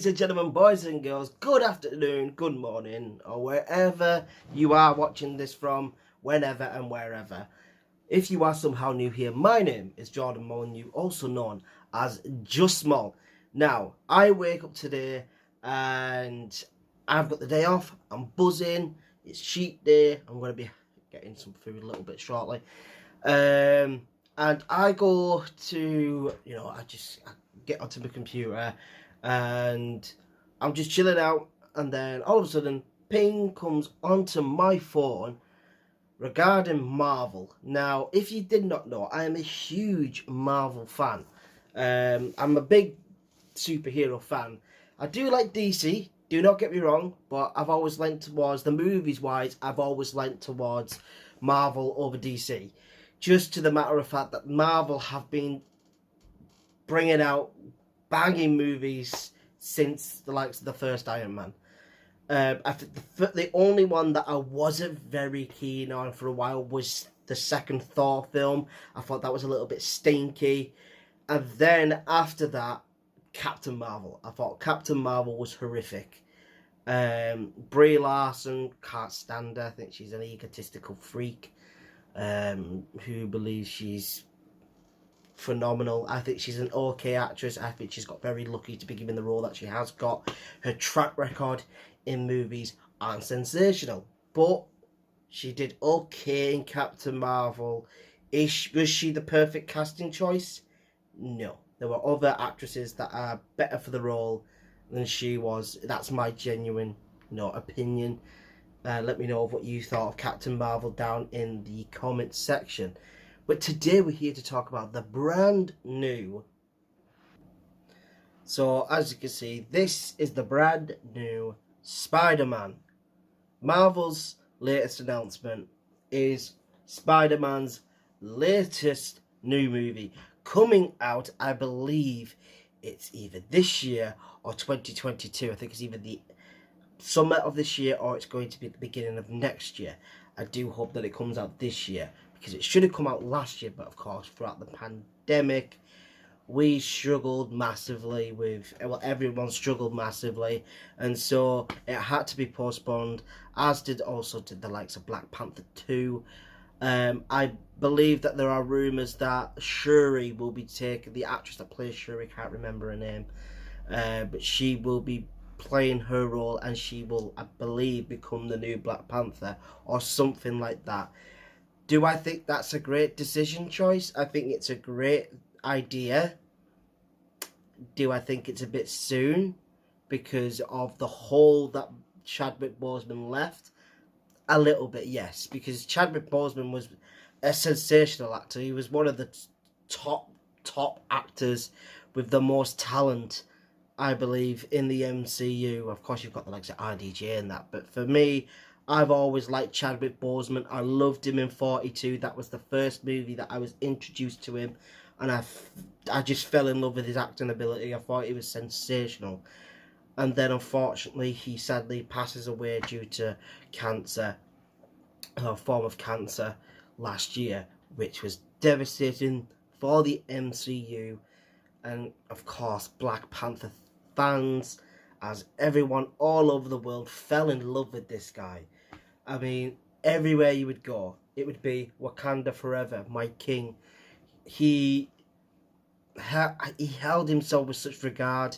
and gentlemen, boys and girls, good afternoon, good morning, or wherever you are watching this from, whenever and wherever. If you are somehow new here, my name is Jordan Molyneux, also known as Just Small. Now, I wake up today and I've got the day off, I'm buzzing, it's cheat day, I'm going to be getting some food a little bit shortly. And I go to, I get onto my computer and I'm just chilling out, and then all of a sudden ping comes onto my phone regarding Marvel. Now, if you did not know, I am a huge Marvel fan. I'm a big superhero fan. I do like DC, do not get me wrong, but I've always leant towards, the movies wise, I've always leant towards Marvel over DC. Just to the matter of fact that Marvel have been bringing out banging movies since the likes of the first Iron Man. I think the only one that I wasn't very keen on for a while was the second Thor film. I thought that was a little bit stinky. And then after that, Captain Marvel. I thought Captain Marvel was horrific. Brie Larson, can't stand her. I think she's an egotistical freak who believes she's phenomenal. I think she's an okay actress. I think she's got very lucky to be given the role that she has got. Her track record in movies aren't sensational, but she did okay in Captain Marvel. Was she the perfect casting choice? No. There were other actresses that are better for the role than she was. That's my genuine opinion. Let me know what you thought of Captain Marvel down in the comments section. But today we're here to talk about the brand new. So as you can see, this is the brand new Spider-Man. Marvel's latest announcement is Spider-Man's latest new movie coming out, I believe it's either this year or 2022. I think it's either the summer of this year or it's going to be at the beginning of next year. I do hope that it comes out this year, because it should have come out last year, but of course throughout the pandemic we struggled massively with, well, everyone struggled massively, and so it had to be postponed, as did the likes of Black Panther 2. I believe that there are rumours that Shuri will be taking, the actress that plays Shuri, can't remember her name, but she will be playing her role and she will, I believe, become the new Black Panther or something like that. Do I think that's a great decision choice? I think it's a great idea. Do I think it's a bit soon because of the hole that Chadwick Boseman left? A little bit, yes, because Chadwick Boseman was a sensational actor. He was one of the top actors with the most talent, I believe, in the MCU. Of course, you've got the likes of RDJ and that, but for me, I've always liked Chadwick Boseman. I loved him in 42. That was the first movie that I was introduced to him, and I just fell in love with his acting ability. I thought he was sensational. And then, unfortunately, he sadly passes away due to cancer, a form of cancer, last year, which was devastating for the MCU and, of course, Black Panther fans, as everyone all over the world fell in love with this guy. I mean, everywhere you would go, it would be Wakanda forever, my king. He held himself with such regard,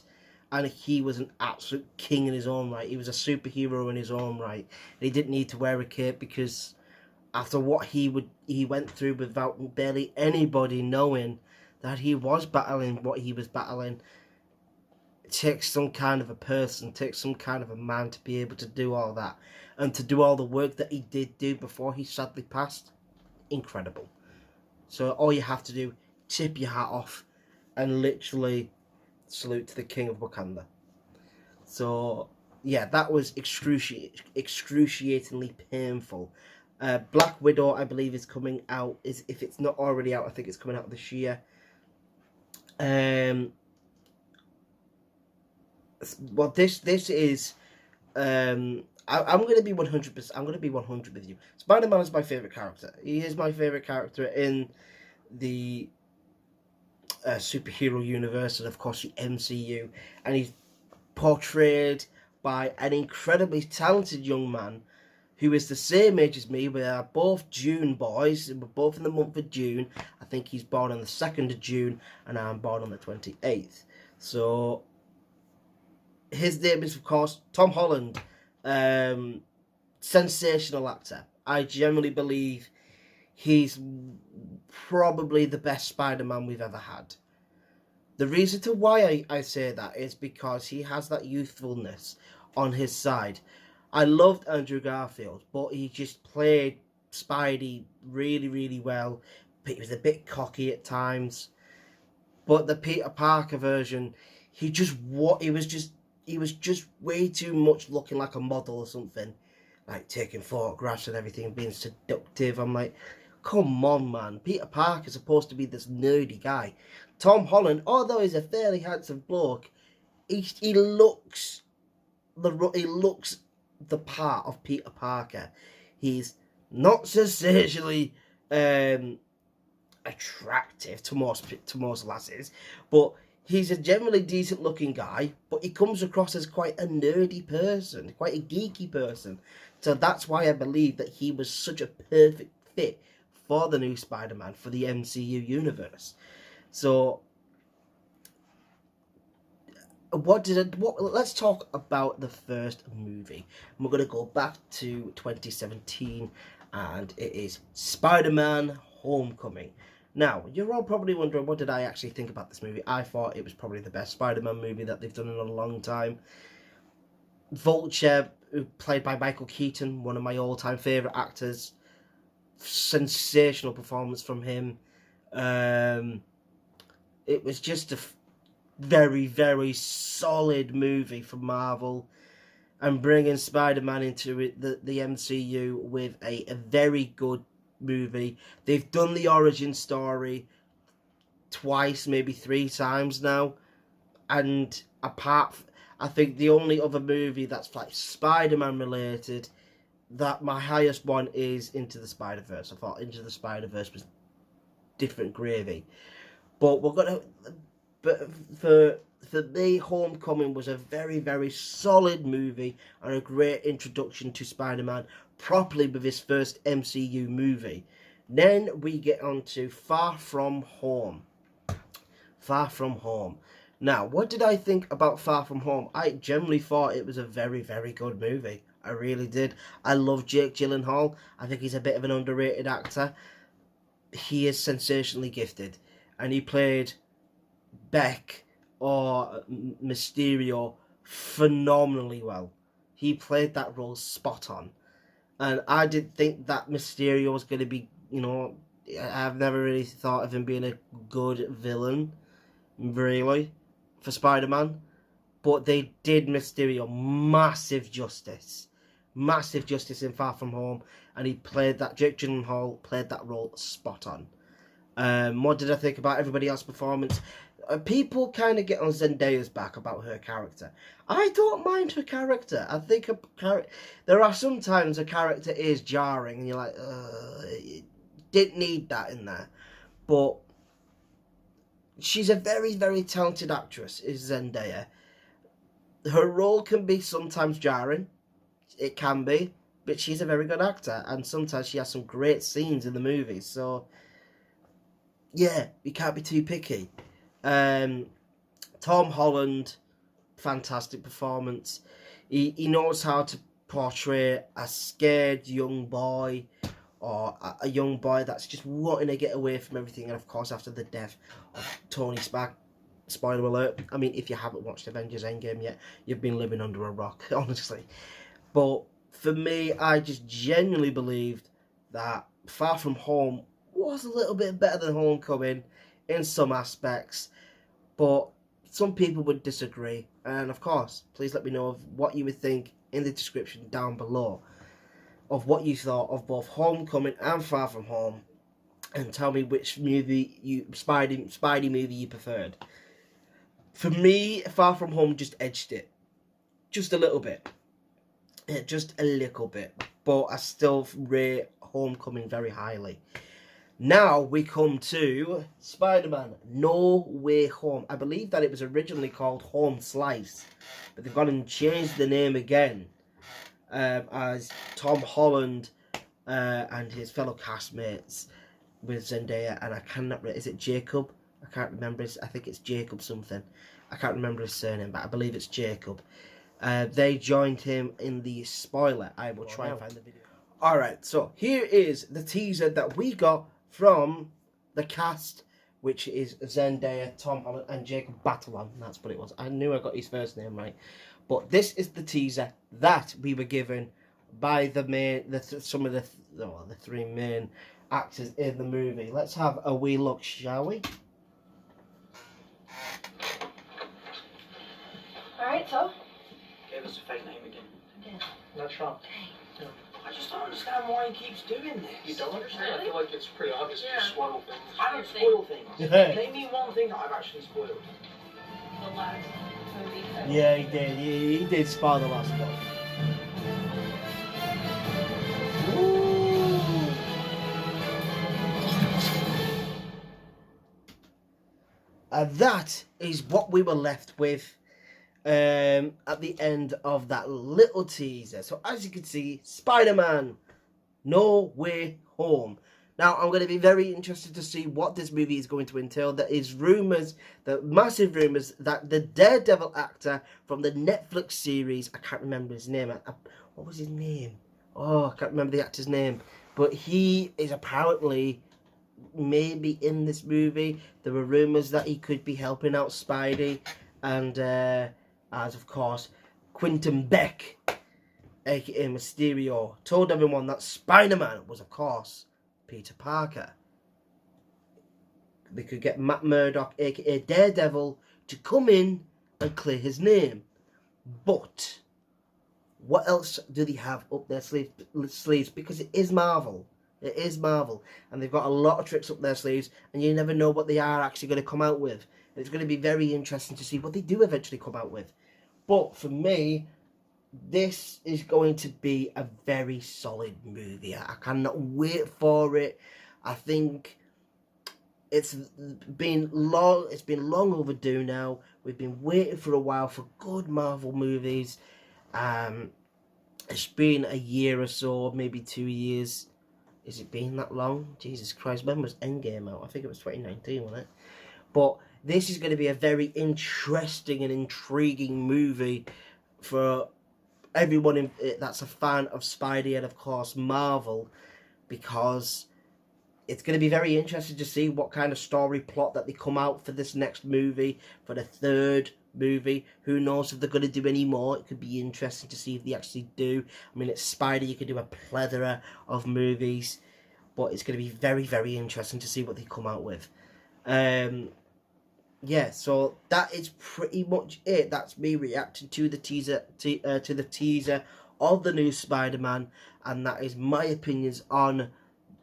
and he was an absolute king in his own right. He was a superhero in his own right. And he didn't need to wear a cape, because after what he went through without barely anybody knowing that he was battling what he was battling, it takes some kind of a person, takes some kind of a man to be able to do all that, and to do all the work that he did do before he sadly passed. Incredible. So all you have to do, tip your hat off and literally salute to the king of Wakanda. So yeah, that was excruciatingly painful. Black Widow, I believe, is coming out. If it's not already out, I think it's coming out this year. Well, this is. I'm going to be 100%. I'm going to be 100 with you. Spider-Man is my favorite character. He is my favorite character in the superhero universe, and of course the MCU. And he's portrayed by an incredibly talented young man who is the same age as me. We are both June boys. We're both in the month of June. I think he's born on the 2nd of June, and I'm born on the 28th. So, his name is, of course, Tom Holland. Sensational actor. I generally believe he's probably the best Spider-Man we've ever had. The reason to why I say that is because he has that youthfulness on his side. I loved Andrew Garfield, but he just played Spidey really, really well. But he was a bit cocky at times. But the Peter Parker version, he was just way too much looking like a model or something, like taking photographs and everything, being seductive. I'm like, come on, man. Peter Parker's supposed to be this nerdy guy. Tom Holland, although he's a fairly handsome bloke, he looks the part of Peter Parker. He's not sensationally attractive to most lasses, but he's a generally decent looking guy, but he comes across as quite a nerdy person, quite a geeky person. So that's why I believe that he was such a perfect fit for the new Spider-Man, for the MCU universe. So let's talk about the first movie. We're going to go back to 2017, and it is Spider-Man Homecoming. Now, you're all probably wondering, what did I actually think about this movie? I thought it was probably the best Spider-Man movie that they've done in a long time. Vulture, played by Michael Keaton, one of my all-time favourite actors. Sensational performance from him. It was just a very, very solid movie from Marvel, and bringing Spider-Man into the MCU with a very good movie. They've done the origin story twice, maybe 3 times now, and I think the only other movie that's like Spider-Man related, that my highest one is Into the Spider-Verse. I thought Into the Spider-Verse was different gravy, but for me, Homecoming was a very, very solid movie and a great introduction to Spider-Man, properly with his first MCU movie. Then we get on to Far From Home. Far From Home. Now, what did I think about Far From Home? I generally thought it was a very, very good movie. I really did. I love Jake Gyllenhaal. I think he's a bit of an underrated actor. He is sensationally gifted, and he played Beck or Mysterio phenomenally well. He played that role spot on, and I didn't think that Mysterio was going to be, I've never really thought of him being a good villain, really, for Spider-Man, but they did Mysterio massive justice in Far From Home, and Jake Gyllenhaal played that role spot on. What did I think about everybody else's performance? People kind of get on Zendaya's back about her character. I don't mind her character. I think there are sometimes a character is jarring, and you're like, didn't need that in there. But she's a very, very talented actress, is Zendaya. Her role can be sometimes jarring. It can be. But she's a very good actor, and sometimes she has some great scenes in the movies. So, yeah, you can't be too picky. Tom Holland, fantastic performance. He knows how to portray a scared young boy, or a young boy that's just wanting to get away from everything. And of course, after the death of Tony Stark, spoiler alert, I mean, if you haven't watched Avengers Endgame yet, you've been living under a rock, honestly. But for me, I just genuinely believed that Far From Home was a little bit better than Homecoming in some aspects, but some people would disagree. And of course, please let me know of what you would think in the description down below of what you thought of both Homecoming and Far From Home, and tell me which Spidey movie you preferred. For me, Far From Home just edged it just a little bit. Just a little bit, but I still rate Homecoming very highly. Now we come to Spider-Man No Way Home. I believe that it was originally called Home Slice, but they've gone and changed the name again as Tom Holland and his fellow castmates with Zendaya, and I cannot, is it Jacob? I can't remember I think it's Jacob something. I can't remember his surname, but I believe it's Jacob. They joined him in the spoiler. I will try and find the video. Alright, so here is the teaser that we got from the cast, which is Zendaya, Tom Holland, and Jacob Batalon. That's what it was. I knew I got his first name right. But this is the teaser that we were given by the some of the three main actors in the movie. Let's have a wee look, shall we? Alright, so? Gave us a fake name again. Again. That's right. Okay. I just don't understand why he keeps doing this. You don't understand? Really? I feel like it's pretty obvious Yeah. to spoil things. I don't spoil things. Yeah. Name me one thing that I've actually spoiled. The last movie. So. Yeah, he did. He did spoil the last one. Ooh. And that is what we were left with at the end of that little teaser. So as you can see, Spider-Man No Way Home. Now I'm going to be very interested to see what this movie is going to entail. There is rumours, massive rumours, that the Daredevil actor from the Netflix series, I can't remember his name, what was his name? Oh, I can't remember the actor's name, but he is apparently maybe in this movie. There were rumours that he could be helping out Spidey, and as of course Quentin Beck, aka Mysterio, told everyone that Spider-Man was of course Peter Parker. They could get Matt Murdock, aka Daredevil, to come in and clear his name. But what else do they have up their sleeves? Because it is Marvel. It is Marvel. And they've got a lot of tricks up their sleeves, and you never know what they are actually going to come out with. And it's going to be very interesting to see what they do eventually come out with. But for me, this is going to be a very solid movie. I cannot wait for it. I think it's been long overdue now. We've been waiting for a while for good Marvel movies. It's been a year or so, maybe 2 years. Is it been that long? Jesus Christ, when was Endgame out? I think it was 2019, wasn't it? But this is going to be a very interesting and intriguing movie for everyone that's a fan of Spidey and of course Marvel, because it's going to be very interesting to see what kind of story plot that they come out for this next movie, for the third movie. Who knows if they're going to do any more? It could be interesting to see if they actually do. I mean, it's Spidey, you could do a plethora of movies, but it's going to be very, very interesting to see what they come out with. Yeah, so that is pretty much it. That's me reacting to the teaser, to the teaser of the new Spider-Man, and that is my opinions on,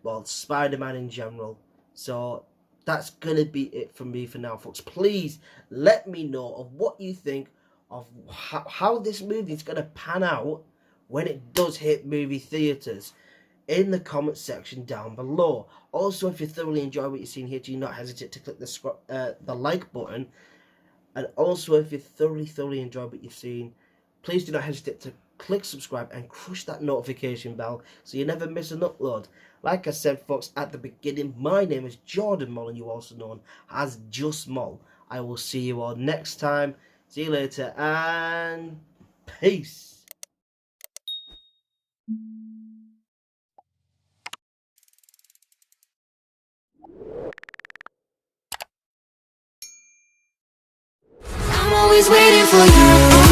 well, Spider-Man in general. So that's gonna be it from me for now, folks. Please let me know of what you think of how this movie is gonna pan out when it does hit movie theaters in the comment section down below. Also, if you thoroughly enjoy what you've seen here, do not hesitate to click the like button. And also, if you thoroughly enjoy what you've seen, please do not hesitate to click subscribe and crush that notification bell so you never miss an upload. Like I said, folks, at the beginning, my name is Jordan Moll, and you also known as Just Moll. I will see you all next time. See you later, and peace. I'm always waiting for you.